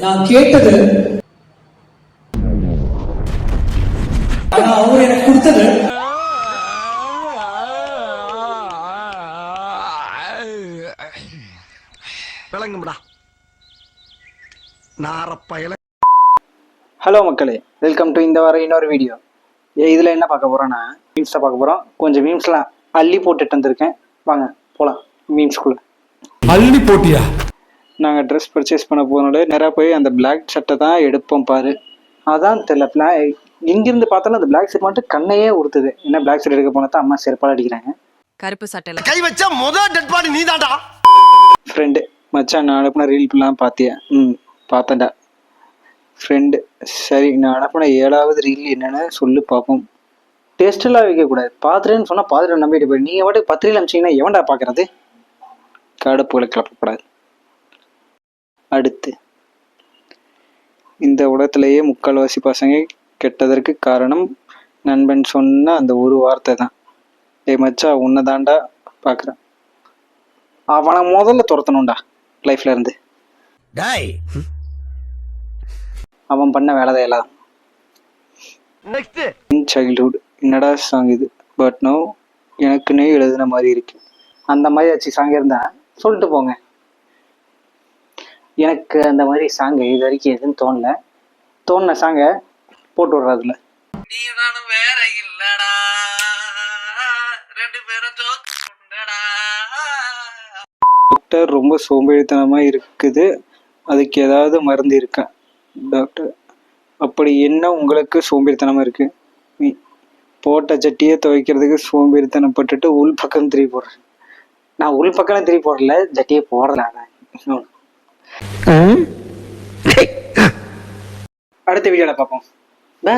நான் கேட்டது அவர் எனக்கு கொடுத்தது விளங்கும்டா நாரப்பயல. ஹலோ மக்களே, வெல்கம் டு இந்த வாரம் இன்னொரு வீடியோ. இதில் என்ன பார்க்க போகிறோன்னா மீம்ஸை பார்க்க போகிறோம். கொஞ்சம் மீம்ஸ்லாம் அள்ளி போட்டுட்டு வந்திருக்கேன். வாங்க போகலாம் மீம்ஸ்குள்ளே. அள்ளி போட்டியா? நாங்கள் ட்ரெஸ் பர்ச்சேஸ் பண்ண போகிறனால நேராக போய் அந்த பிளாக் ஷர்ட்டை தான் எடுப்போம் பாரு. அதான் தெரியல, இங்கிருந்து பார்த்தாலும் அந்த பிளாக் ஷர்ட் மட்டும் கண்ணையே உறுத்துது. என்ன பிளாக் ஷர்ட் எடுக்க போனால் தான் அம்மா செருப்பால் அடிக்கிறாங்க. கருப்பு சட்டையில கை வச்சா முதல் டெட் பாடி நீ தான்டா. ஃப்ரெண்டு மச்சான் நான் அனுப்பின ரீல்லாம் பார்த்தியா? பார்த்தேன்டா ஃப்ரெண்டு. சரி, நான் அனுப்பின 7வது ரீல் என்னென்னு சொல்லி பார்ப்போம். டெஸ்ட்டெல்லாம் வைக்கக்கூடாது. பார்த்துட்டேன்னு சொன்னால் பார்த்துட்டு நம்பிட்டு போய் நீங்கள் வாட்டு 10 ரீல் அனுப்பிச்சிங்கன்னா எவன்டா பார்க்குறது? கடுப்புகளை கிளப்பக்கூடாது. அடுத்து, இந்த உலகத்திலேயே முக்கால்வாசி பசங்க கெட்டதற்கு காரணம் நண்பன் சொன்ன அந்த ஒரு வார்த்தை தான். மச்சா உன்னை தாண்டா பார்க்குறேன். அவனை முதல்ல துரத்தணும்டா லைஃப்ல இருந்து. அவன் பண்ண வேலைதான் எல்லாம். இன் சைல்ட்ஹுட் என்னடா சாங் இது, பட் நோ எனக்குன்னே எழுதுன மாதிரி இருக்கு. அந்த மாதிரி ஆச்சு சாங் இருந்தா சொல்லிட்டு போங்க. எனக்கு அந்த மாதிரி சாங் இது வரைக்கும் எதுவும் தோணுன சாங்கை போட்டு விடுறதுல. டாக்டர் ரொம்ப சோம்பேறித்தனமா இருக்குது, அதுக்கு ஏதாவது மருந்து இருக்கா? டாக்டர், அப்படி என்ன உங்களுக்கு சோம்பேறித்தனமா இருக்கு? நீ போட்ட சட்டியை துவைக்கிறதுக்கு சோம்பேறித்தனப்பட்டுட்டு உள் பக்கம் திருப்பி போடுறேன். நான் உள் பக்கம் திருப்பி போடல, சட்டியை போடல. அடுத்த வீடியோல பார்ப்போம். பை.